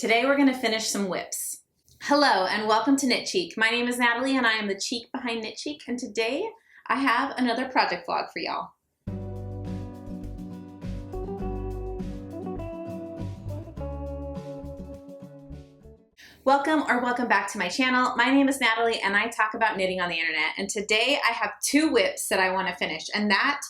Today we're going to finish some WIPs. Hello and welcome to Knit Cheek. My name is Natalie and I am the cheek behind Knit Cheek, and today I have another project vlog for y'all. Welcome back to my channel. My name is Natalie and I talk about knitting on the internet, and today I have two WIPs that I want to finish, and that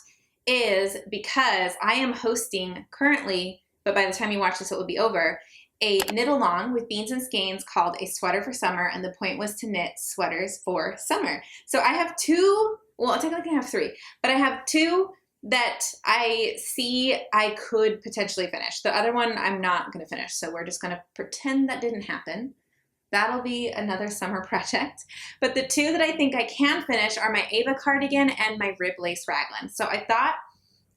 is because I am hosting currently, but by the time you watch this it will be over, a knit along with Beans and Skeins called A Sweater for Summer, and the point was to knit sweaters for summer. So I have two, well technically I have three, but I have two that I see I could potentially finish. The other one I'm not going to finish, so we're just going to pretend that didn't happen. That'll be another summer project. But the two that I think I can finish are my Eva Cardigan and my Rib Lace Raglan. So I thought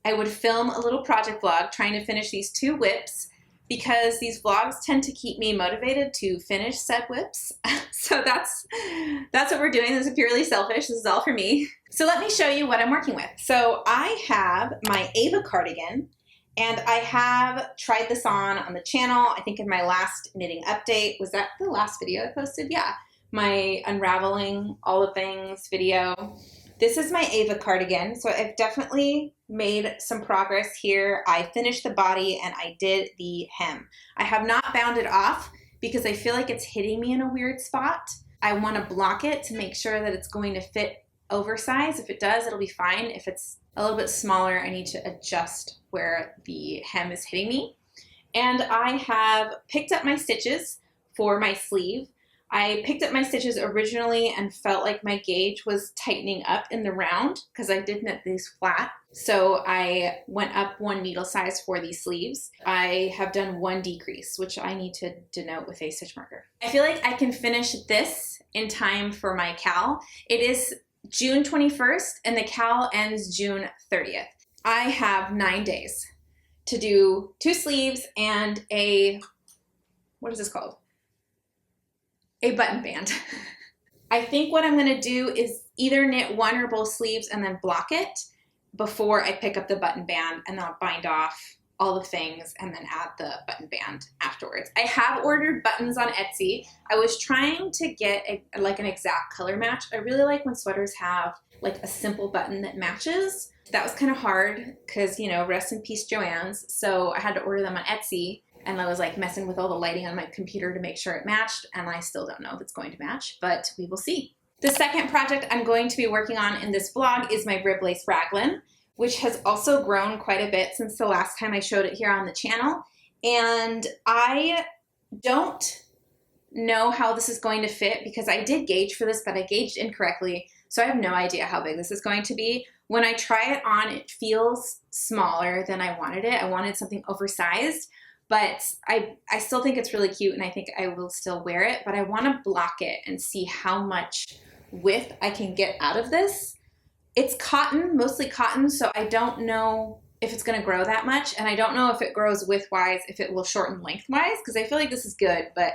I would film a little project vlog trying to finish these two WIPs, because these vlogs tend to keep me motivated to finish said WIPs. So that's what we're doing. This is purely selfish. This is all for me. So let me show you what I'm working with. So I have my Eva Cardigan, and I have tried this on the channel. I think in my last knitting update, was that the last video I posted? Yeah, my unraveling all the things video. This is my Eva Cardigan, so I've definitely made some progress here. I finished the body and I did the hem. I have not bound it off because I feel like it's hitting me in a weird spot. I want to block it to make sure that it's going to fit oversized. If it does, it'll be fine. If it's a little bit smaller, I need to adjust where the hem is hitting me. And I have picked up my stitches for my sleeve. I picked up my stitches originally and felt like my gauge was tightening up in the round because I did knit these flat. So I went up one needle size for these sleeves. I have done one decrease, which I need to denote with a stitch marker. I feel like I can finish this in time for my cal. It is June 21st and the cal ends June 30th. I have 9 days to do two sleeves and a, what is this called? A button band. I think what I'm going to do is either knit one or both sleeves and then block it before I pick up the button band, and then I'll bind off all the things and then add the button band afterwards. I have ordered buttons on Etsy. I was trying to get like an exact color match. I really like when sweaters have like a simple button that matches. That was kind of hard because, you know, rest in peace Joann's. So I had to order them on Etsy. And I was like messing with all the lighting on my computer to make sure it matched, and I still don't know if it's going to match, but we will see. The second project I'm going to be working on in this vlog is my Rib Lace Raglan, which has also grown quite a bit since the last time I showed it here on the channel. And I don't know how this is going to fit because I did gauge for this, but I gauged incorrectly. So I have no idea how big this is going to be. When I try it on, it feels smaller than I wanted it. I wanted something oversized. But I still think it's really cute, and I think I will still wear it, but I want to block it and see how much width I can get out of this. It's cotton, mostly cotton, so I don't know if it's going to grow that much, and I don't know if it grows width-wise, if it will shorten length-wise, because I feel like this is good, but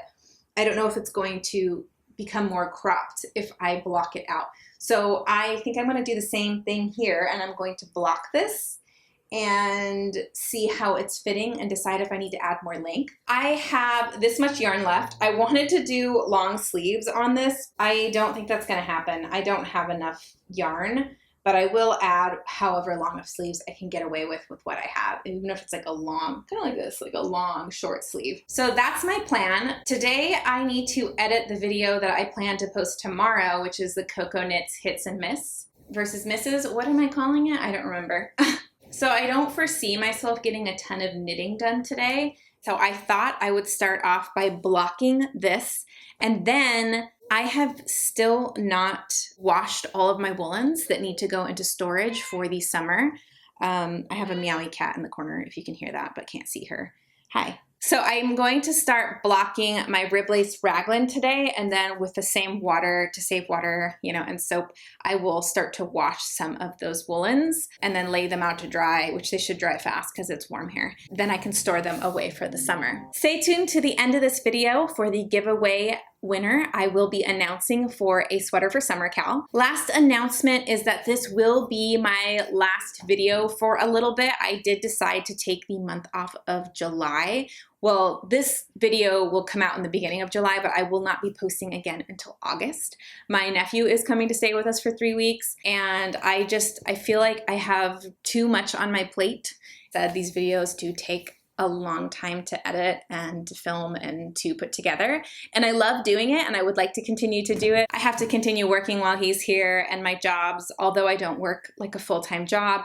I don't know if it's going to become more cropped if I block it out. So I think I'm going to do the same thing here, and I'm going to block this and see how it's fitting and decide if I need to add more length. I have this much yarn left. I wanted to do long sleeves on this. I don't think that's gonna happen. I don't have enough yarn, but I will add however long of sleeves I can get away with what I have, even if it's like a long, kind of like this, like a long short sleeve. So that's my plan. Today I need to edit the video that I plan to post tomorrow, which is the Coco Knits Hits and Miss versus Misses. What am I calling it? I don't remember. So I don't foresee myself getting a ton of knitting done today. So I thought I would start off by blocking this, and then I have still not washed all of my woolens that need to go into storage for the summer. I have a meowy cat in the corner if you can hear that, but can't see her. Hi. So I'm going to start blocking my Rib Lace Raglan today, and then with the same water to save water, you know, and soap, I will start to wash some of those woolens and then lay them out to dry, which they should dry fast because it's warm here. Then I can store them away for the summer. Stay tuned to the end of this video for the giveaway winner I will be announcing for A Sweater for Summer cal. Last announcement is that this will be my last video for a little bit. I did decide to take the month off of July, well, this video will come out in the beginning of July, but I will not be posting again until August. My nephew is coming to stay with us for 3 weeks, and I feel like I have too much on my plate. These videos do take a long time to edit and to film and to put together. And I love doing it, and I would like to continue to do it. I have to continue working while he's here, and my jobs, although I don't work like a full-time job,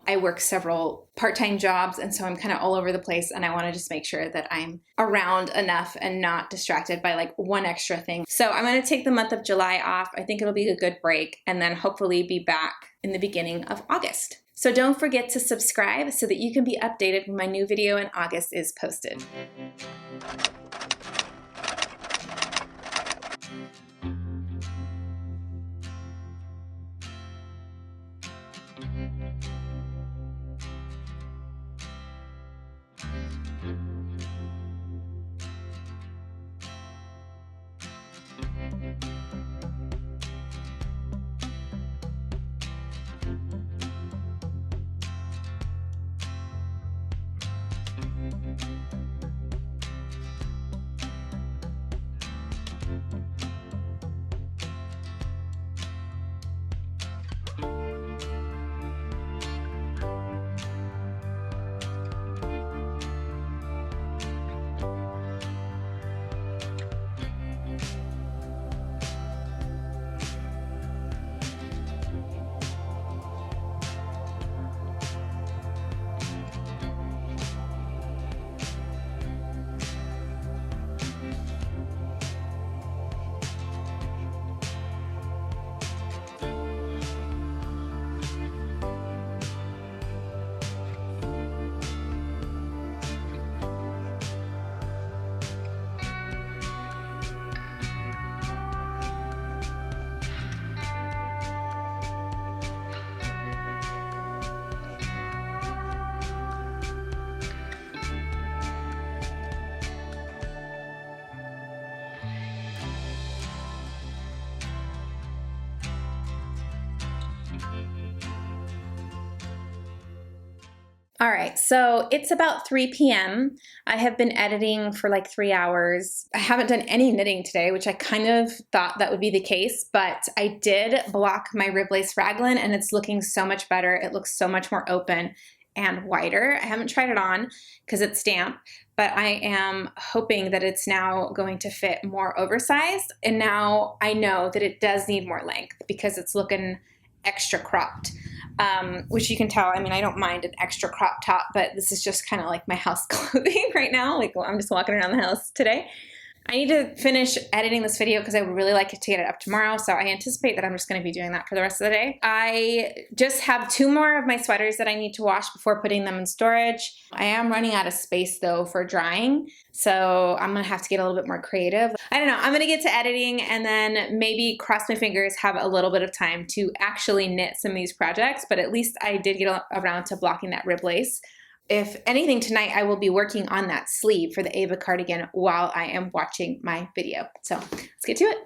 I work several part-time jobs, and so I'm kind of all over the place, and I want to just make sure that I'm around enough and not distracted by like one extra thing. So I'm going to take the month of July off. I think it'll be a good break, and then hopefully be back in the beginning of August. So don't forget to subscribe so that you can be updated when my new video in August is posted. All right, so it's about 3 p.m. I have been editing for like 3 hours. I haven't done any knitting today, which I kind of thought that would be the case, but I did block my Rib Lace Raglan, and it's looking so much better. It looks so much more open and wider. I haven't tried it on because it's damp, but I am hoping that it's now going to fit more oversized. And now I know that it does need more length because it's looking extra cropped. Which you can tell, I mean, I don't mind an extra crop top, but this is just kind of like my house clothing right now. Like, I'm just walking around the house today. I need to finish editing this video because I would really like to get it up tomorrow, so I anticipate that I'm just going to be doing that for the rest of the day. I just have 2 more of my sweaters that I need to wash before putting them in storage. I am running out of space, though, for drying, so I'm going to have to get a little bit more creative. I don't know. I'm going to get to editing and then maybe, cross my fingers, have a little bit of time to actually knit some of these projects, but at least I did get around to blocking that rib lace. If anything, tonight I will be working on that sleeve for the Eva cardigan while I am watching my video. So let's get to it.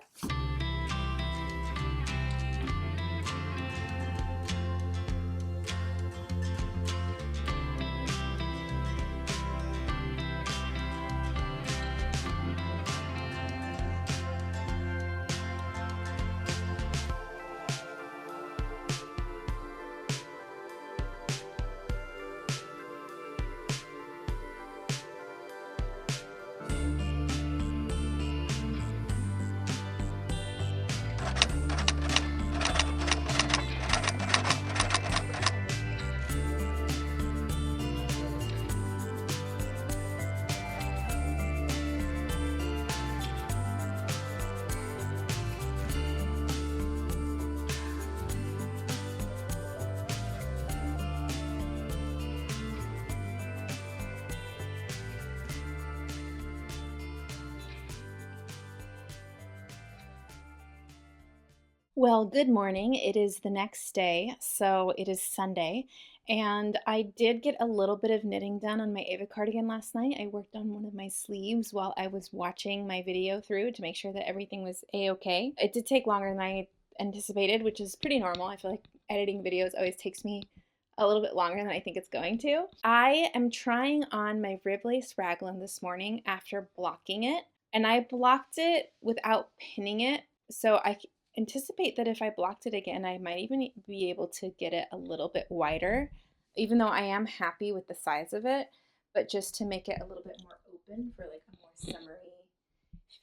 Well, good morning. It is the next day, so it is Sunday, and I did get a little bit of knitting done on my Eva cardigan last night. I worked on one of my sleeves while I was watching my video through to make sure that everything was a-okay. It did take longer than I anticipated, which is pretty normal. I feel like editing videos always takes me a little bit longer than I think it's going to. I am trying on my Rib Lace Raglan this morning after blocking it, and I blocked it without pinning it, so I anticipate that if I blocked it again, I might even be able to get it a little bit wider, even though I am happy with the size of it, but just to make it a little bit more open for like a more summery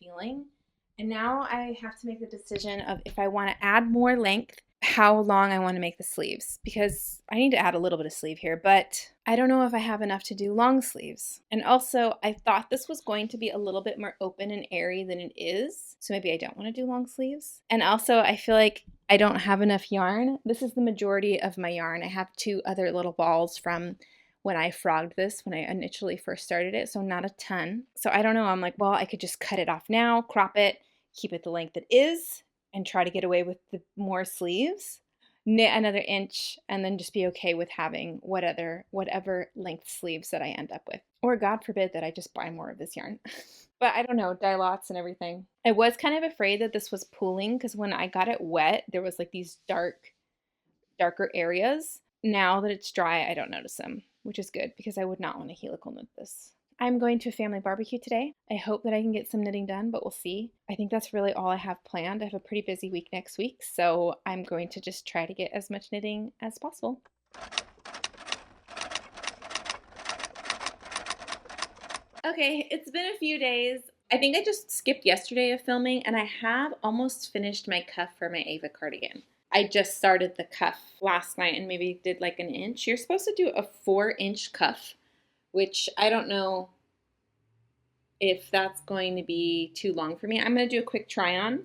feeling. And now I have to make the decision of if I want to add more length, how long I want to make the sleeves, because I need to add a little bit of sleeve here, but I don't know if I have enough to do long sleeves. And also I thought this was going to be a little bit more open and airy than it is, so maybe I don't want to do long sleeves. And also I feel like I don't have enough yarn. This is the majority of my yarn. I have 2 other little balls from when I frogged this, when I initially first started it, so not a ton. So I don't know, I'm like, well, I could just cut it off now, crop it, keep it the length it is, and try to get away with the more sleeves, knit another inch, and then just be okay with having whatever length sleeves that I end up with. Or God forbid that I just buy more of this yarn. But I don't know, dye lots and everything. I was kind of afraid that this was pooling because when I got it wet, there was like these darker areas. Now that it's dry, I don't notice them, which is good because I would not want to helical knit this. I'm going to a family barbecue today. I hope that I can get some knitting done, but we'll see. I think that's really all I have planned. I have a pretty busy week next week, so I'm going to just try to get as much knitting as possible. Okay, it's been a few days. I think I just skipped yesterday of filming, and I have almost finished my cuff for my Eva cardigan. I just started the cuff last night and maybe did like an inch. You're supposed to do a 4-inch cuff, which I don't know if that's going to be too long for me. I'm going to do a quick try on.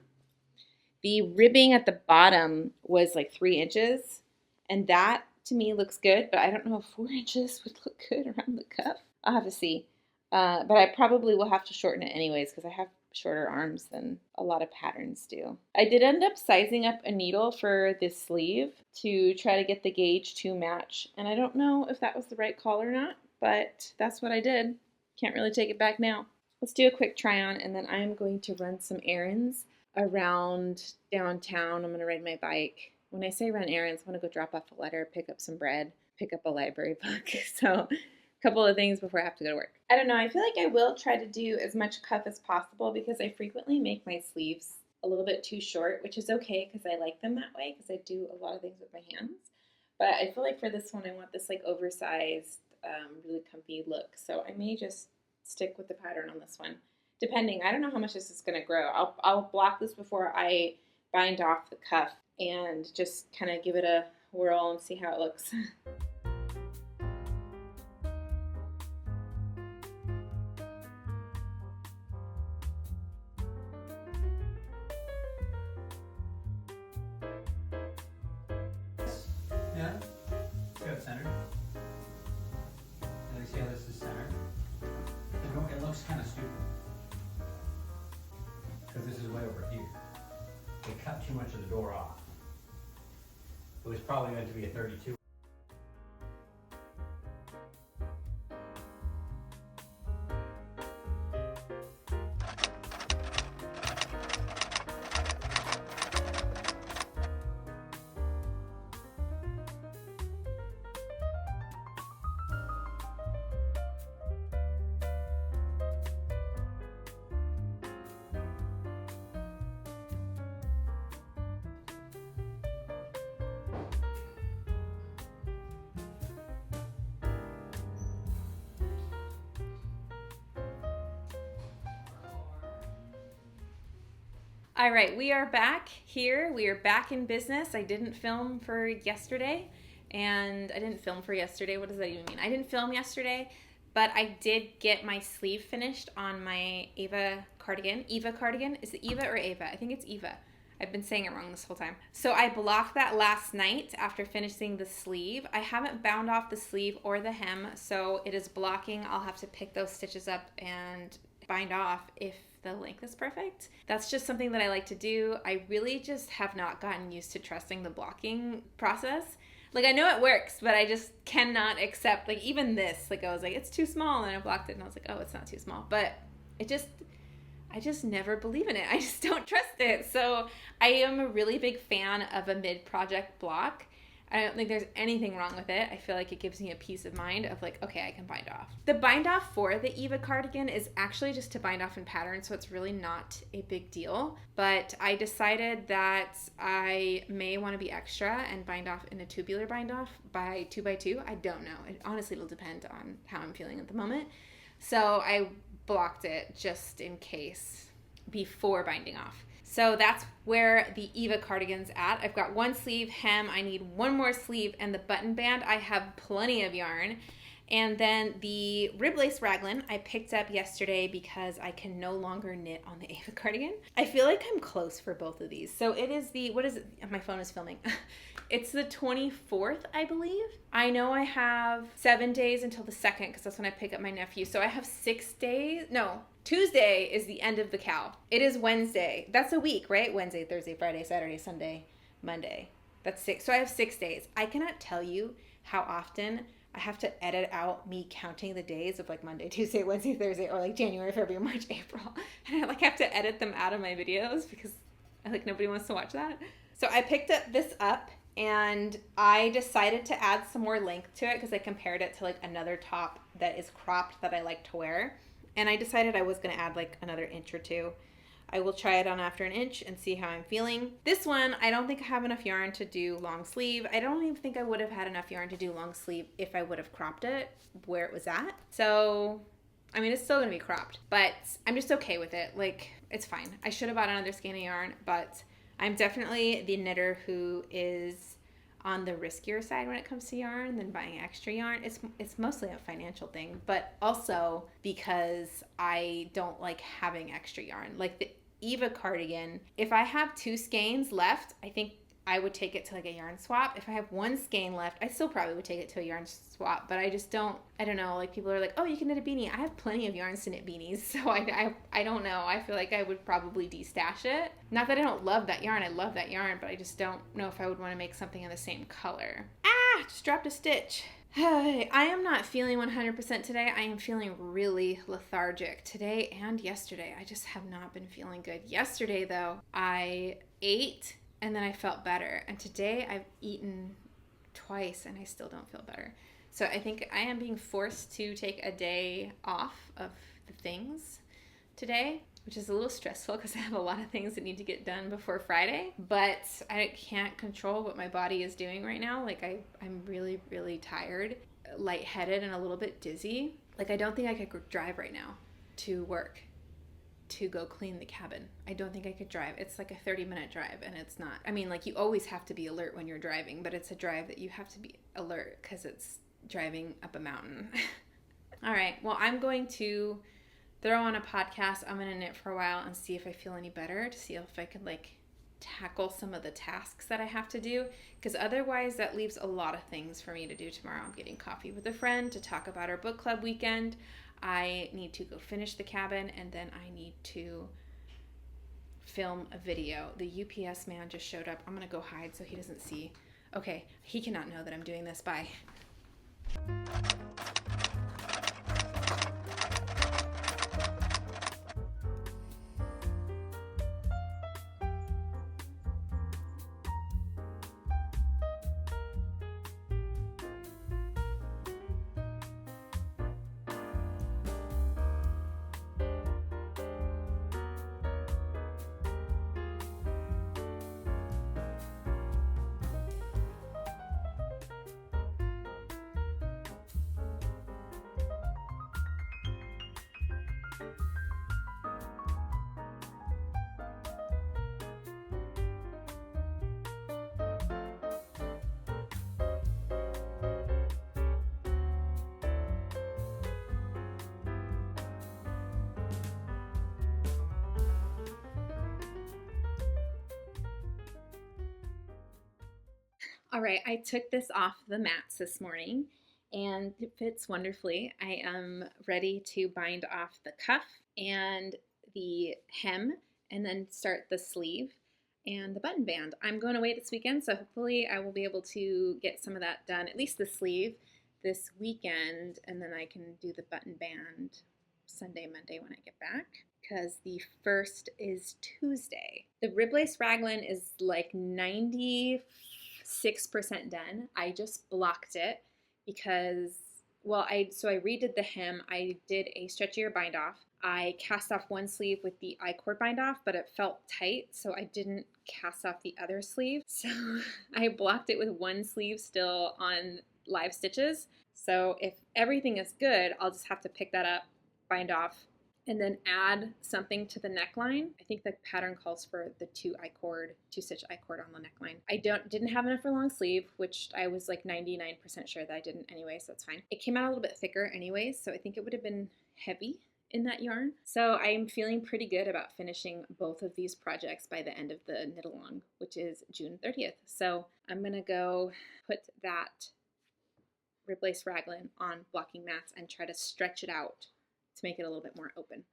The ribbing at the bottom was like 3 inches, and that to me looks good, but I don't know if 4 inches would look good around the cuff. I'll have to see. But I probably will have to shorten it anyways because I have shorter arms than a lot of patterns do. I did end up sizing up a needle for this sleeve to try to get the gauge to match, and I don't know if that was the right call or not, but that's what I did. Can't really take it back now. Let's do a quick try on, and then I'm going to run some errands around downtown. I'm going to ride my bike. When I say run errands, I want to go drop off a letter, pick up some bread, pick up a library book. So a couple of things before I have to go to work. I don't know. I feel like I will try to do as much cuff as possible because I frequently make my sleeves a little bit too short, which is okay because I like them that way because I do a lot of things with my hands. But I feel like for this one, I want this like oversized, really comfy look. So I may just stick with the pattern on this one, depending. I don't know how much this is going to grow. I'll block this before I bind off the cuff and just kind of give it a whirl and see how it looks. Yeah, it's got center. And you see how this is centered? It looks kind of stupid. Because this is way over here. They cut too much of the door off. It was probably meant to be a 32. All right, we are back here. We are back in business. I didn't film for yesterday, and I didn't film for yesterday. What does that even mean? I didn't film yesterday, but I did get my sleeve finished on my Eva cardigan. Eva cardigan? Is it Eva or Ava? I think it's Eva. I've been saying it wrong this whole time. So I blocked that last night after finishing the sleeve. I haven't bound off the sleeve or the hem, so it is blocking. I'll have to pick those stitches up and bind off if the length is perfect. That's just something that I like to do. I really just have not gotten used to trusting the blocking process. Like, I know it works, but I just cannot accept, like, even this, like, I was like, it's too small, and I blocked it, and I was like, oh, it's not too small, but I just never believe in it. I just don't trust it. So I am a really big fan of a mid-project block. I don't think there's anything wrong with it. I feel like it gives me a peace of mind of like, okay, I can bind off. The bind off for the Eva cardigan is actually just to bind off in pattern, so it's really not a big deal. But I decided that I may want to be extra and bind off in a tubular bind off by 2x2. I don't know. It honestly will depend on how I'm feeling at the moment. So I blocked it just in case before binding off. So that's where the Eva cardigan's at. I've got one sleeve hem. I need one more sleeve, and the button band, I have plenty of yarn. And then the Rib Lace Raglan I picked up yesterday because I can no longer knit on the Eva cardigan. I feel like I'm close for both of these. So it is the, what is it? My phone is filming. It's the 24th, I believe. I know I have 7 days until the 2nd because that's when I pick up my nephew. So I have 6 days. No, Tuesday is the end of the cow. It is Wednesday. That's a week, right? Wednesday, Thursday, Friday, Saturday, Sunday, Monday. That's 6. So I have 6 days. I cannot tell you how often I have to edit out me counting the days of like Monday, Tuesday, Wednesday, Thursday, or like January, February, March, April. And I like have to edit them out of my videos because I like nobody wants to watch that. So I picked this up and I decided to add some more length to it because I compared it to like another top that is cropped that I like to wear. And I decided I was going to add like another inch or two. I will try it on after an inch and see how I'm feeling. This one, I don't think I have enough yarn to do long sleeve. I don't even think I would have had enough yarn to do long sleeve if I would have cropped it where it was at. So, I mean, it's still going to be cropped, but I'm just okay with it. Like, it's fine. I should have bought another skein of yarn, but I'm definitely the knitter who is on the riskier side when it comes to yarn than buying extra yarn. It's mostly a financial thing, but also because I don't like having extra yarn. Like the Eva cardigan, if I have 2 skeins left, I think I would take it to like a yarn swap. If I have 1 skein left, I still probably would take it to a yarn swap, but I just don't, I don't know, like people are like, oh, you can knit a beanie. I have plenty of yarns to knit beanies, so I don't know. I feel like I would probably de-stash it. Not that I don't love that yarn, I love that yarn, but I just don't know if I would want to make something in the same color. Ah, just dropped a stitch. I am not feeling 100% today. I am feeling really lethargic today and yesterday. I just have not been feeling good. Yesterday, though, I ate and then I felt better. And today I've eaten twice and I still don't feel better. So I think I am being forced to take a day off of the things today, which is a little stressful because I have a lot of things that need to get done before Friday, but I can't control what my body is doing right now. Like I'm really, really tired, lightheaded, and a little bit dizzy. Like I don't think I could drive right now to work to go clean the cabin. I don't think I could drive. It's like a 30-minute drive and it's not. I mean, like you always have to be alert when you're driving, but it's a drive that you have to be alert because it's driving up a mountain. All right, well, I'm going to throw on a podcast. I'm going to knit for a while and see if I feel any better, to see if I could like tackle some of the tasks that I have to do, because otherwise that leaves a lot of things for me to do tomorrow. I'm getting coffee with a friend to talk about our book club weekend. I need to go finish the cabin, and then I need to film a video. The UPS man just showed up. I'm going to go hide so he doesn't see. Okay, he cannot know that I'm doing this. Bye. All right, I took this off the mats this morning and it fits wonderfully. I am ready to bind off the cuff and the hem and then start the sleeve and the button band. I'm going away this weekend, so hopefully I will be able to get some of that done, at least the sleeve, this weekend, and then I can do the button band Sunday, Monday when I get back, because the 1st is Tuesday. The Rib Lace Raglan is like 90 6% done. I just blocked it because, well, I redid the hem. I did a stretchier bind off. I cast off one sleeve with the I-cord bind off, but it felt tight, so I didn't cast off the other sleeve. So I blocked it with one sleeve still on live stitches. So if everything is good, I'll just have to pick that up, bind off, and then add something to the neckline. I think the pattern calls for the two stitch I-cord on the neckline. I didn't have enough for long sleeve, which I was like 99% sure that I didn't anyway, so that's fine. It came out a little bit thicker anyways, so I think it would have been heavy in that yarn. So I'm feeling pretty good about finishing both of these projects by the end of the knit along, which is June 30th. So I'm gonna go put that Rib Lace Raglan on blocking mats and try to stretch it out to make it a little bit more open.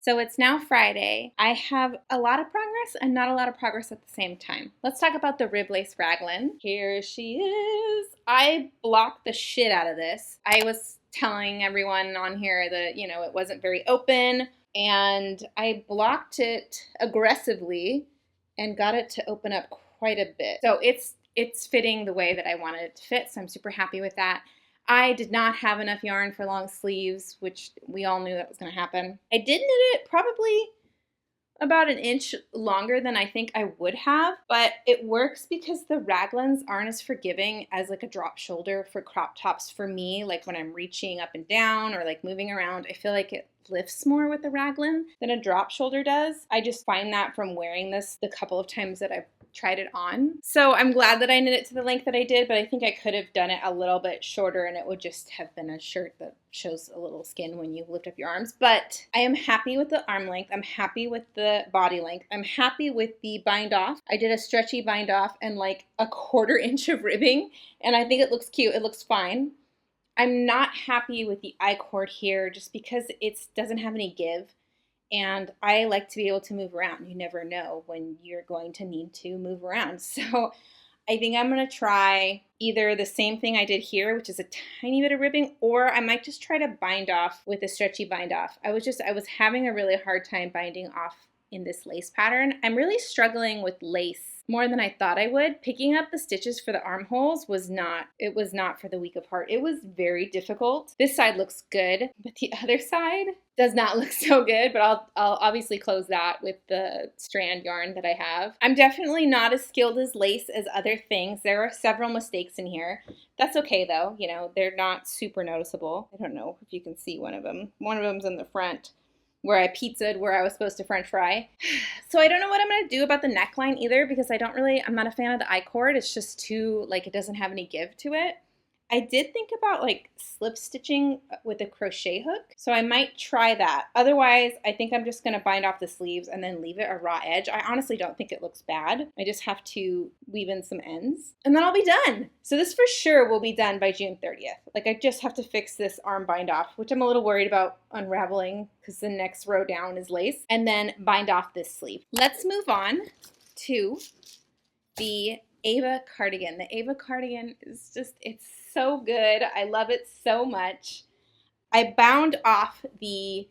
So it's now Friday. I have a lot of progress and not a lot of progress at the same time. Let's talk about the Rib Lace Raglan. Here she is. I blocked the shit out of this. I was telling everyone on here that, you know, it wasn't very open, and I blocked it aggressively and got it to open up quite a bit. So it's fitting the way that I wanted it to fit, so I'm super happy with that. I did not have enough yarn for long sleeves, which we all knew that was going to happen. I did knit it probably about an inch longer than I think I would have, but it works because the raglans aren't as forgiving as like a drop shoulder for crop tops for me. Like when I'm reaching up and down or like moving around, I feel like it lifts more with the raglan than a drop shoulder does. I just find that from wearing this the couple of times that I've tried it on. So I'm glad that I knit it to the length that I did, but I think I could have done it a little bit shorter and it would just have been a shirt that shows a little skin when you lift up your arms. But I am happy with the arm length. I'm happy with the body length. I'm happy with the bind off. I did a stretchy bind off and like a 1/4 inch of ribbing, and I think it looks cute. It looks fine. I'm not happy with the I-cord here just because it doesn't have any give. And I like to be able to move around. You never know when you're going to need to move around. So I think I'm going to try either the same thing I did here, which is a tiny bit of ribbing, or I might just try to bind off with a stretchy bind off. I was having a really hard time binding off in this lace pattern. I'm really struggling with lace more than I thought I would. Picking up the stitches for the armholes was not for the weak of heart. It was very difficult. This side looks good, but the other side does not look so good, but I'll obviously close that with the strand yarn that I have. I'm definitely not as skilled as lace as other things. There are several mistakes in here. That's okay though, you know, they're not super noticeable. I don't know if you can see one of them. One of them's in the front, where I pizzaed where I was supposed to French fry. So I don't know what I'm gonna do about the neckline either, because I'm not a fan of the I-cord. It's just too, like, it doesn't have any give to it. I did think about like slip stitching with a crochet hook, so I might try that. Otherwise, I think I'm just gonna bind off the sleeves and then leave it a raw edge. I honestly don't think it looks bad. I just have to weave in some ends and then I'll be done. So this for sure will be done by June 30th. Like I just have to fix this arm bind off, which I'm a little worried about unraveling because the next row down is lace, and then bind off this sleeve. Let's move on to the Eva Cardigan. The Eva Cardigan is just, it's so good. I love it so much. I bound off the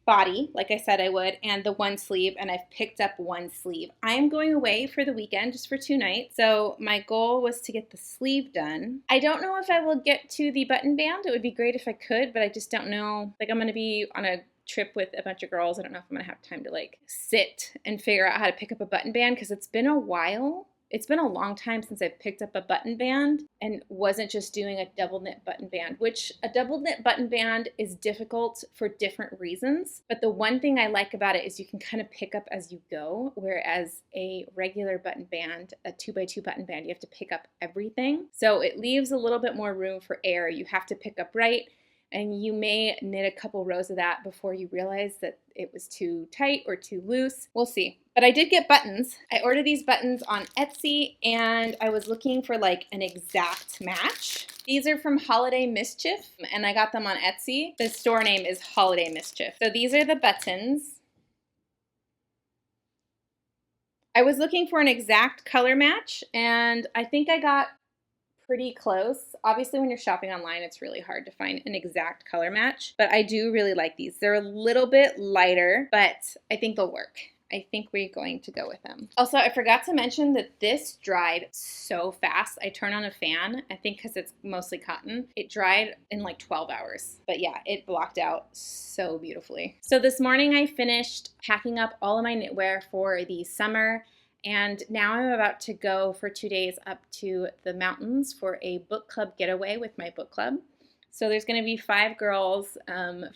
body, like I said I would, and the one sleeve, and I've picked up one sleeve. I am going away for the weekend, just for 2 nights, so my goal was to get the sleeve done. I don't know if I will get to the button band. It would be great if I could, but I just don't know. Like, I'm going to be on a trip with a bunch of girls. I don't know if I'm going to have time to, like, sit and figure out how to pick up a button band, because it's been a while It's been a long time since I've picked up a button band and wasn't just doing a double knit button band, which a double knit button band is difficult for different reasons. But the one thing I like about it is you can kind of pick up as you go, whereas a regular button band, a 2x2 button band, you have to pick up everything. So it leaves a little bit more room for error. You have to pick up right, and you may knit a couple rows of that before you realize that it was too tight or too loose. We'll see. But I did get buttons. I ordered these buttons on Etsy, and I was looking for like an exact match. These are from Holiday Mischief, and I got them on Etsy. The store name is Holiday Mischief. So these are the buttons. I was looking for an exact color match, and I think I got pretty close. Obviously, when you're shopping online, it's really hard to find an exact color match, but I do really like these. They're a little bit lighter, but I think they'll work. I think we're going to go with them. Also, I forgot to mention that this dried so fast. I turned on a fan, I think because it's mostly cotton. It dried in like 12 hours. But yeah, it blocked out so beautifully. So this morning I finished packing up all of my knitwear for the summer. And now I'm about to go for 2 days up to the mountains for a book club getaway with my book club. So there's going to be 5 girls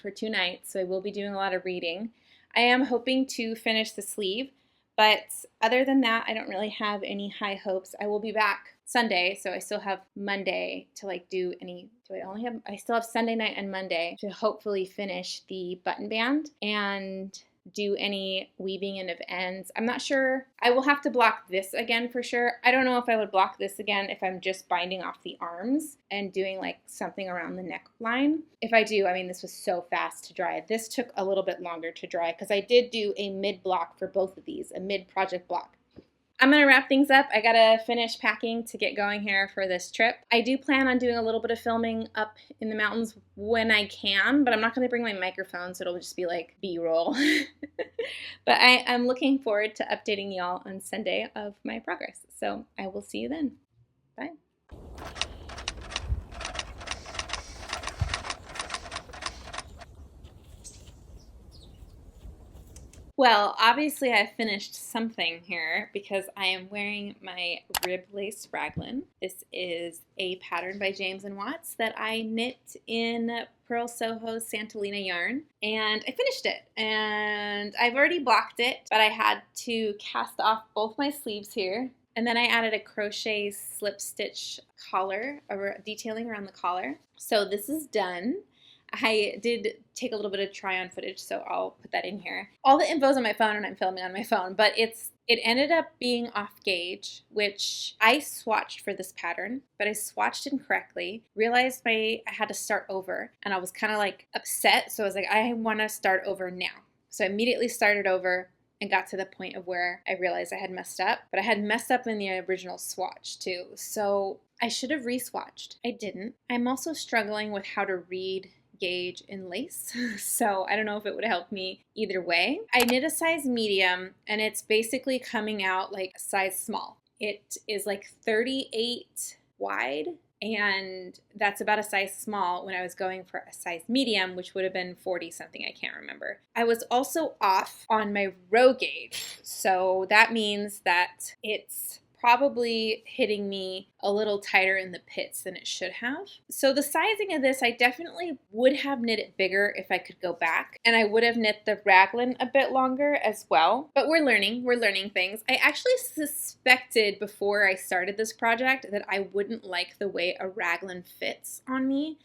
for 2 nights, so I will be doing a lot of reading. I am hoping to finish the sleeve, but other than that, I don't really have any high hopes. I will be back Sunday, so I still have Monday to like do any, I still have Sunday night and Monday to hopefully finish the button band and do any weaving in of ends. I'm not sure. I will have to block this again for sure. I don't know if I would block this again if I'm just binding off the arms and doing like something around the neckline. If I do, I mean, this was so fast to dry. This took a little bit longer to dry because I did do a mid block for both of these, a mid project block. I'm going to wrap things up. I got to finish packing to get going here for this trip. I do plan on doing a little bit of filming up in the mountains when I can, but I'm not going to bring my microphone, so it'll just be like B-roll. But I'm looking forward to updating y'all on Sunday of my progress. So I will see you then. Bye. Well, obviously I finished something here because I am wearing my Rib Lace Raglan. This is a pattern by James & Watts that I knit in Purl Soho Santolina yarn, and I finished it. And I've already blocked it, but I had to cast off both my sleeves here. And then I added a crochet slip stitch collar, or detailing around the collar. So this is done. I did take a little bit of try-on footage, so I'll put that in here. All the info's on my phone, and I'm filming on my phone, but it ended up being off gauge, which I swatched for this pattern, but I swatched incorrectly, realized I had to start over, and I was kind of like upset, so I was like, I want to start over now. So I immediately started over and got to the point of where I realized I had messed up, but I had messed up in the original swatch too, so I should have re-swatched. I didn't. I'm also struggling with how to read gauge in lace, so I don't know if it would help me either way. I knit a size medium, and it's basically coming out like a size small. It is like 38 wide, and that's about a size small when I was going for a size medium, which would have been 40 something, I can't remember. I was also off on my row gauge, so that means that it's probably hitting me a little tighter in the pits than it should have. So the sizing of this, I definitely would have knit it bigger if I could go back, and I would have knit the raglan a bit longer as well. But we're learning things. I actually suspected before I started this project that I wouldn't like the way a raglan fits on me,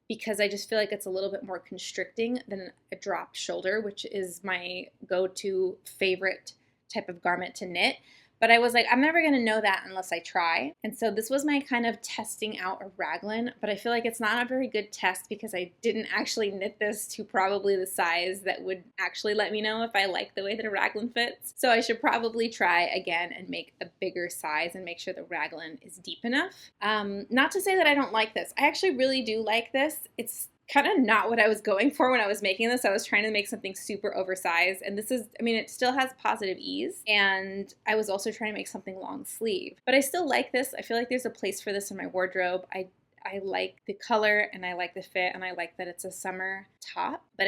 because I just feel like it's a little bit more constricting than a drop shoulder, which is my go-to favorite type of garment to knit. But I was like, I'm never going to know that unless I try. And so this was my kind of testing out a raglan, but I feel like it's not a very good test because I didn't actually knit this to probably the size that would actually let me know if I like the way that a raglan fits. So I should probably try again and make a bigger size and make sure the raglan is deep enough. Not to say that I don't like this. I actually really do like this. It's kind of not what I was going for when I was making this. I was trying to make something super oversized, and this is, I mean, it still has positive ease, and I was also trying to make something long sleeve. But I still like this. I feel like there's a place for this in my wardrobe. I I like the color and I like the fit and I like that it's a summer top, but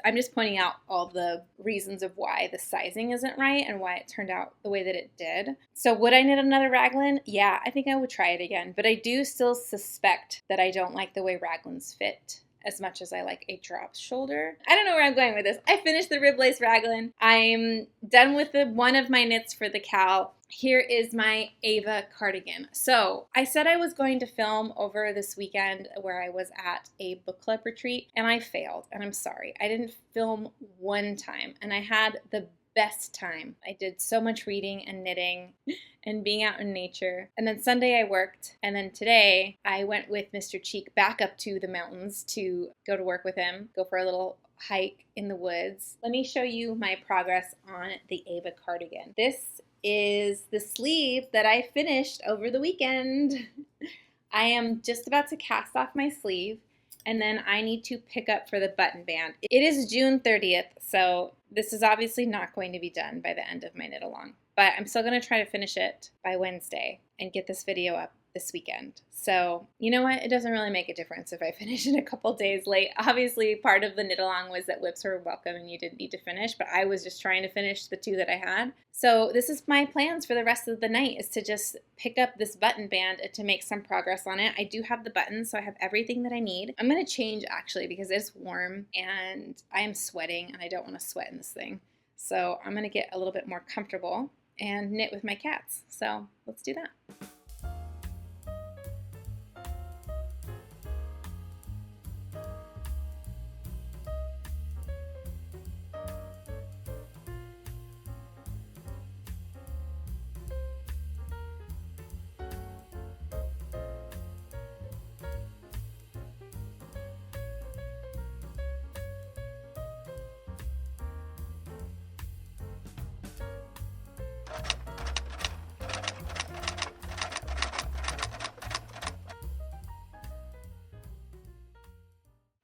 I'm just pointing out all the reasons of why the sizing isn't right and why it turned out the way that it did. So would I knit another raglan? Yeah, I think I would try it again, but I do still suspect that I don't like the way raglans fit as much as I like a drop shoulder. I don't know where I'm going with this. I finished the Rib Lace Raglan. I'm done with one of my knits for the cowl. Here is my Eva cardigan. So I said I was going to film over this weekend where I was at a book club retreat, and I failed, and I'm sorry. I didn't film one time, and I had the best time. I did so much reading and knitting and being out in nature. And then Sunday I worked. And then today I went with Mr. Cheek back up to the mountains to go to work with him, go for a little hike in the woods. Let me show you my progress on the Eva cardigan. This is the sleeve that I finished over the weekend. I am just about to cast off my sleeve, and then I need to pick up for the button band. It is June 30th, so this is obviously not going to be done by the end of my knit along, but I'm still going to try to finish it by Wednesday and get this video up this weekend. So you know what? It doesn't really make a difference if I finish it a couple days late. Obviously, part of the knit along was that WIPs were welcome and you didn't need to finish, but I was just trying to finish the 2 that I had. So this is my plans for the rest of the night, is to just pick up this button band and to make some progress on it. I do have the buttons, so I have everything that I need. I'm going to change actually because it's warm and I am sweating and I don't want to sweat in this thing. So I'm going to get a little bit more comfortable and knit with my cats. So let's do that.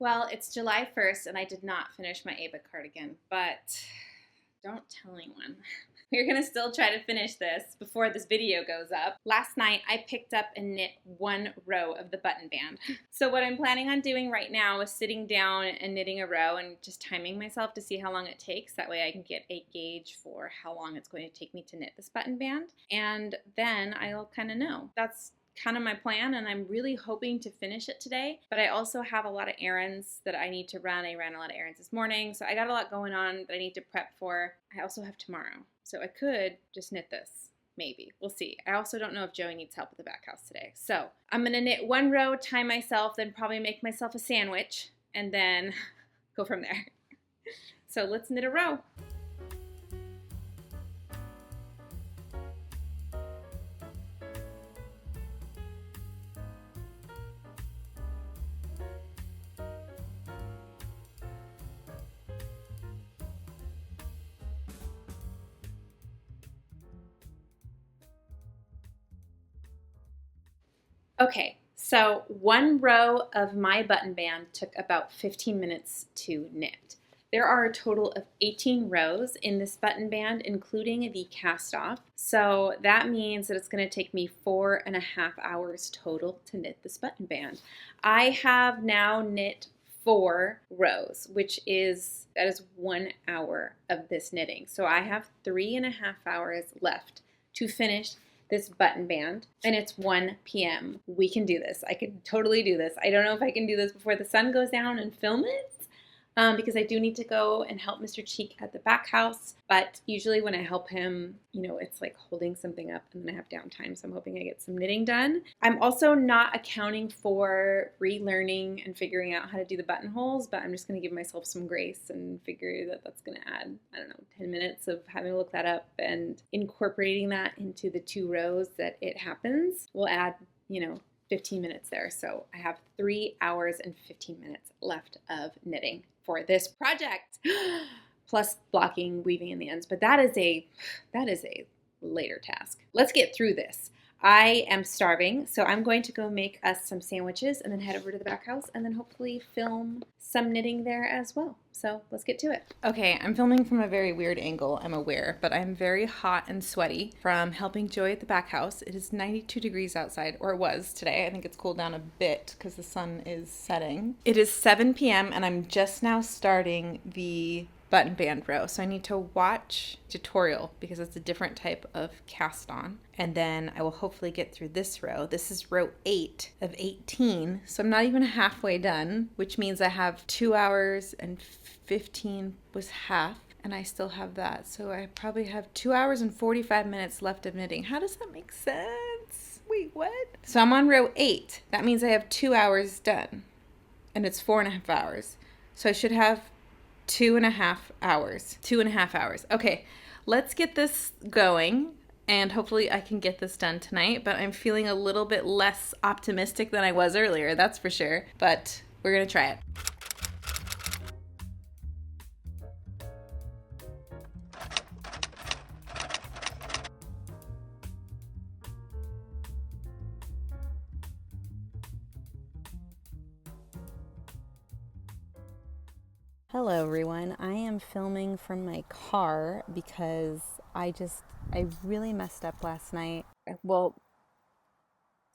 Well, it's July 1st and I did not finish my Eva cardigan, but don't tell anyone. We're going to still try to finish this before this video goes up. Last night I picked up and knit 1 row of the button band. So what I'm planning on doing right now is sitting down and knitting a row and just timing myself to see how long it takes. That way I can get a gauge for how long it's going to take me to knit this button band. And then I'll kind of know. That's kind of my plan, and I'm really hoping to finish it today, but I also have a lot of errands that I need to run. I ran a lot of errands this morning, so I got a lot going on that I need to prep for. I also have tomorrow, so I could just knit this. Maybe. We'll see. I also don't know if Joey needs help with the back house today. So I'm going to knit 1 row, time myself, then probably make myself a sandwich, and then go from there. So let's knit a row. Okay, so 1 row of my button band took about 15 minutes to knit. There are a total of 18 rows in this button band, including the cast off. So that means that it's going to take me 4.5 hours total to knit this button band. I have now knit 4 rows, that is 1 hour of this knitting. So I have 3.5 hours left to finish this button band, and it's 1 p.m. We can do this. I could totally do this. I don't know if I can do this before the sun goes down and film it, because I do need to go and help Mr. Cheek at the back house, but usually when I help him, you know, it's like holding something up and then I have downtime, so I'm hoping I get some knitting done. I'm also not accounting for relearning and figuring out how to do the buttonholes, but I'm just going to give myself some grace and figure that that's going to add, I don't know, 10 minutes of having to look that up and incorporating that into the 2 rows that it happens will add, you know, 15 minutes there. So I have 3 hours and 15 minutes left of knitting for this project, plus blocking, weaving in the ends. But that is a later task. Let's get through this. I am starving, so I'm going to go make us some sandwiches and then head over to the back house and then hopefully film some knitting there as well. So let's get to it. Okay, I'm filming from a very weird angle, I'm aware, but I'm very hot and sweaty from helping Joy at the back house. It is 92 degrees outside, or it was today. I think it's cooled down a bit because the sun is setting. It is 7 p.m. and I'm just now starting the button band row. So I need to watch tutorial because it's a different type of cast on. And then I will hopefully get through this row. This is row 8 of 18. So I'm not even halfway done, which means I have 2 hours and 15 was half. And I still have that. So I probably have 2 hours and 45 minutes left of knitting. How does that make sense? Wait, what? So I'm on row 8. That means I have 2 hours done. And it's 4.5 hours. So I should have 2.5 hours. 2.5 hours. Okay, let's get this going and hopefully I can get this done tonight, but I'm feeling a little bit less optimistic than I was earlier, that's for sure, but we're gonna try it. Hello everyone, I am filming from my car because I really messed up last night. Well,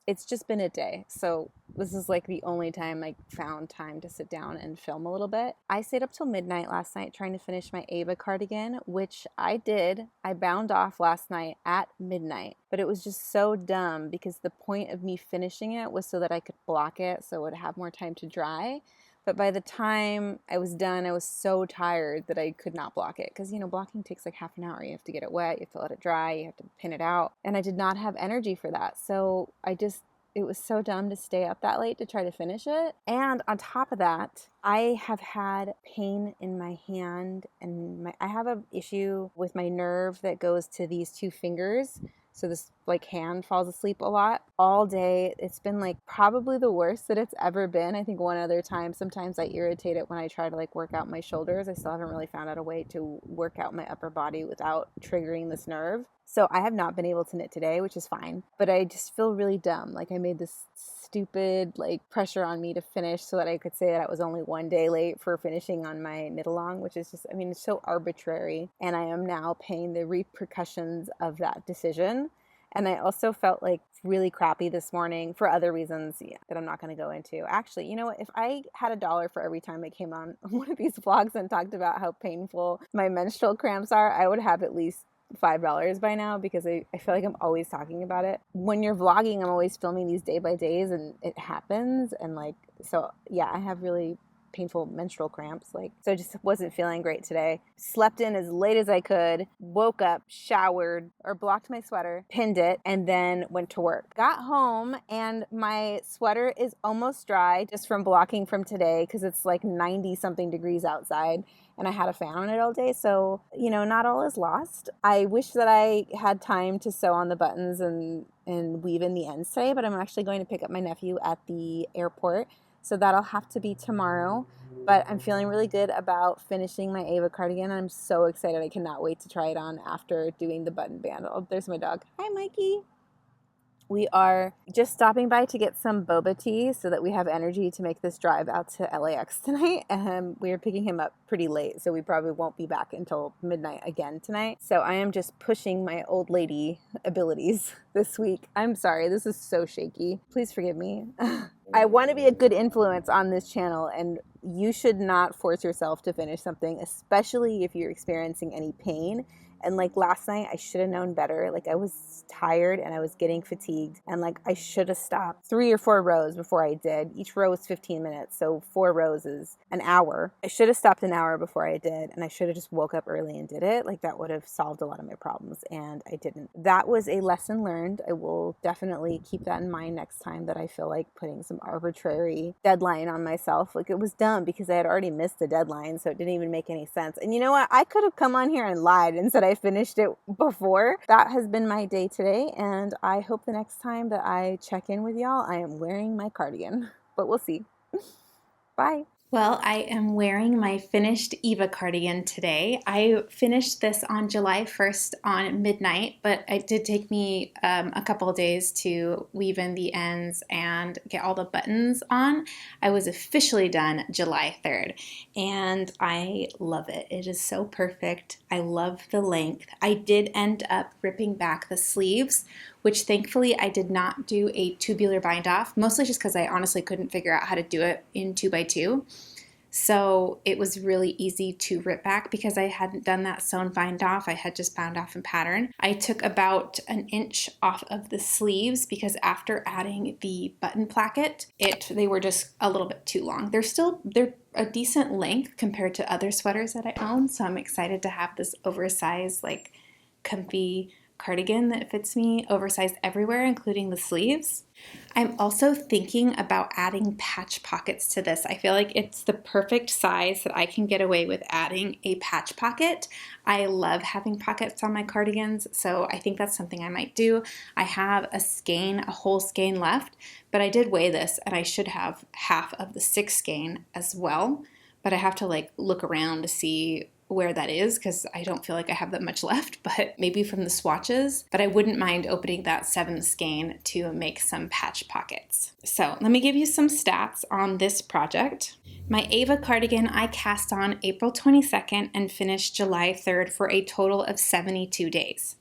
it's just been a day, so this is like the only time I found time to sit down and film a little bit. I stayed up till midnight last night trying to finish my Eva cardigan, which I did. I bound off last night at midnight, but it was just so dumb because the point of me finishing it was so that I could block it so it would have more time to dry. But by the time I was done, I was so tired that I could not block it. Because, blocking takes like half an hour. You have to get it wet, you have to let it dry, you have to pin it out. And I did not have energy for that. So it was so dumb to stay up that late to try to finish it. And on top of that, I have had pain in my hand and I have an issue with my nerve that goes to these two fingers. So this hand falls asleep a lot all day. It's been probably the worst that it's ever been. I think one other time, sometimes I irritate it when I try to work out my shoulders. I still haven't really found out a way to work out my upper body without triggering this nerve. So I have not been able to knit today, which is fine, but I just feel really dumb. I made this stupid pressure on me to finish so that I could say that I was only one day late for finishing on my knit along, which is just, it's so arbitrary. And I am now paying the repercussions of that decision. And I also felt really crappy this morning for other reasons that I'm not going to go into. Actually, you know what? If I had $1 for every time I came on one of these vlogs and talked about how painful my menstrual cramps are, I would have at least $5 by now because I feel like I'm always talking about it. When you're vlogging, I'm always filming these day by days and it happens. And so yeah, I have really painful menstrual cramps. So I just wasn't feeling great today. Slept in as late as I could, woke up, showered, or blocked my sweater, pinned it, and then went to work. Got home and my sweater is almost dry just from blocking from today because it's 90 something degrees outside. And I had a fan on it all day, so, not all is lost. I wish that I had time to sew on the buttons and weave in the ends today, but I'm actually going to pick up my nephew at the airport, so that'll have to be tomorrow. But I'm feeling really good about finishing my Eva cardigan. I'm so excited. I cannot wait to try it on after doing the button band. Oh, there's my dog. Hi, Mikey. We are just stopping by to get some boba tea so that we have energy to make this drive out to LAX tonight. We are picking him up pretty late, so we probably won't be back until midnight again tonight. So I am just pushing my old lady abilities this week. I'm sorry, this is so shaky. Please forgive me. I want to be a good influence on this channel, and you should not force yourself to finish something, especially if you're experiencing any pain. And last night, I should have known better. I was tired and I was getting fatigued. And I should have stopped 3 or 4 rows before I did. Each row was 15 minutes. So 4 rows is an hour. I should have stopped an hour before I did. And I should have just woke up early and did it. That would have solved a lot of my problems. And I didn't. That was a lesson learned. I will definitely keep that in mind next time that I feel like putting some arbitrary deadline on myself. It was dumb because I had already missed the deadline. So it didn't even make any sense. And you know what? I could have come on here and lied and said I finished it before. That has been my day today, and I hope the next time that I check in with y'all, I am wearing my cardigan. But we'll see. Bye. Well, I am wearing my finished Eva cardigan today. I finished this on July 1st on midnight, but it did take me a couple of days to weave in the ends and get all the buttons on. I was officially done July 3rd, and I love it. It is so perfect. I love the length. I did end up ripping back the sleeves, which thankfully I did not do a tubular bind off, mostly just because I honestly couldn't figure out how to do it in 2x2. So it was really easy to rip back because I hadn't done that sewn bind off. I had just bound off in pattern. I took about an inch off of the sleeves because after adding the button placket, they were just a little bit too long. They're a decent length compared to other sweaters that I own. So I'm excited to have this oversized, like comfy cardigan that fits me oversized everywhere, including the sleeves. I'm also thinking about adding patch pockets to this. I feel like it's the perfect size that I can get away with adding a patch pocket. I love having pockets on my cardigans, so I think that's something I might do. I have a whole skein left, but I did weigh this and I should have half of the 6 skein as well, but I have to look around to see where that is because I don't feel like I have that much left, but maybe from the swatches. But I wouldn't mind opening that 7 skein to make some patch pockets. So let me give you some stats on this project. My Eva cardigan I cast on April 22nd and finished July 3rd for a total of 72 days.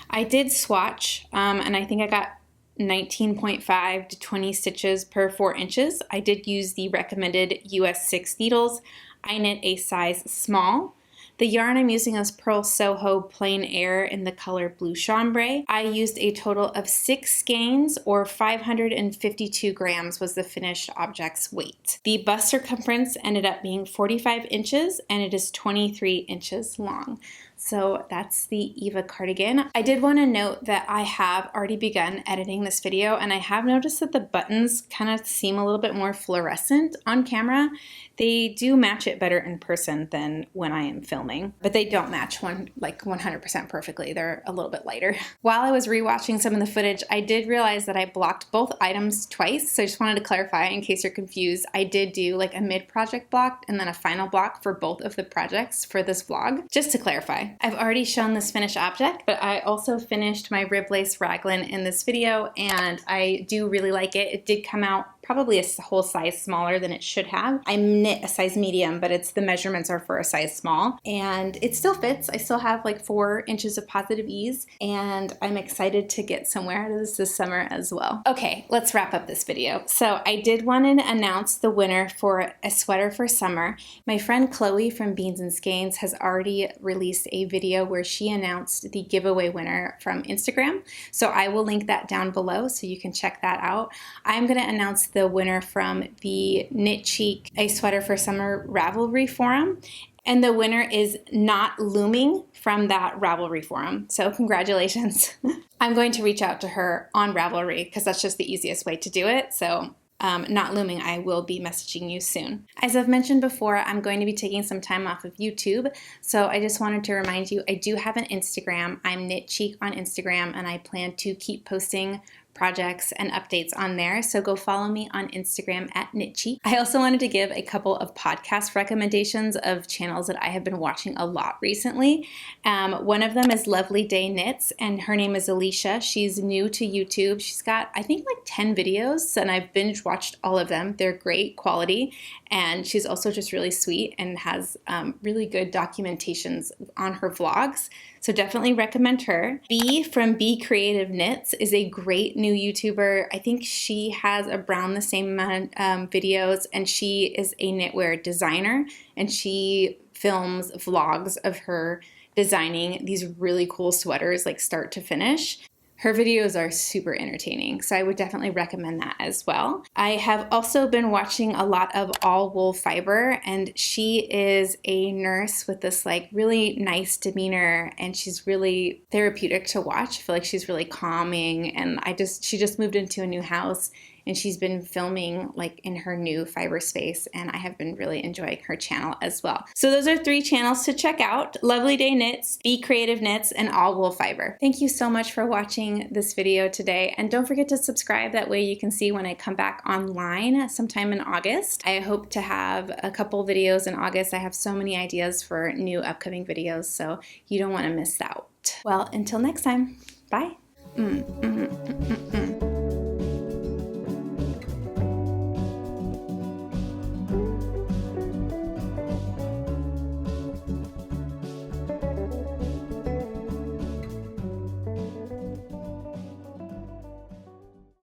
I did swatch and I think I got 19.5 to 20 stitches per 4 inches. I did use the recommended US 6 needles. I knit a size small. The yarn I'm using is Purl Soho Plein Air in the color Blue Chambray. I used a total of 6 skeins, or 552 grams was the finished object's weight. The bust circumference ended up being 45 inches and it is 23 inches long. So that's the Eva cardigan. I did want to note that I have already begun editing this video and I have noticed that the buttons kind of seem a little bit more fluorescent on camera. They do match it better in person than when I am filming, but they don't match 100% perfectly. They're a little bit lighter. While I was rewatching some of the footage, I did realize that I blocked both items twice. So I just wanted to clarify in case you're confused. I did do like a mid-project block and then a final block for both of the projects for this vlog, just to clarify. I've already shown this finished object, but I also finished my Rib Lace Raglan in this video and I do really like it. It did come out probably a whole size smaller than it should have. I knit a size medium, but the measurements are for a size small and it still fits. I still have like 4 inches of positive ease and I'm excited to get somewhere out of this summer as well. Okay, let's wrap up this video. So I did want to announce the winner for a sweater for summer. My friend Chloe from Beans and Skeins has already released a video where she announced the giveaway winner from Instagram. So I will link that down below so you can check that out. I'm going to announce the winner from the Knit Cheek A Sweater for Summer Ravelry forum. And the winner is Knotlooming from that Ravelry forum. So congratulations. I'm going to reach out to her on Ravelry because that's just the easiest way to do it. So Knotlooming, I will be messaging you soon. As I've mentioned before, I'm going to be taking some time off of YouTube. So I just wanted to remind you, I do have an Instagram. I'm Knit Cheek on Instagram and I plan to keep posting projects and updates on there. So go follow me on Instagram at KnitCheek. I also wanted to give a couple of podcast recommendations of channels that I have been watching a lot recently. One of them is Lovely Day Knits and her name is Alicia. She's new to YouTube. She's got, I think, like 10 videos and I've binge watched all of them. They're great quality and she's also just really sweet and has really good documentations on her vlogs. So definitely recommend her. Bee from Bee Creative Knits is a great new YouTuber. I think she has around the same amount of videos and she is a knitwear designer and she films vlogs of her designing these really cool sweaters like start to finish. Her videos are super entertaining, so I would definitely recommend that as well. I have also been watching a lot of All Wool Fiber, and she is a nurse with this like really nice demeanor, and she's really therapeutic to watch. I feel like she's really calming, and she just moved into a new house and she's been filming like in her new fiber space, and I have been really enjoying her channel as well. So those are 3 channels to check out: Lovely Day Knits, Be Creative Knits, and All Wool Fiber. Thank you so much for watching this video today, and don't forget to subscribe. That way you can see when I come back online sometime in August. I hope to have a couple videos in August. I have so many ideas for new upcoming videos, so you don't want to miss out. Well, until next time, bye.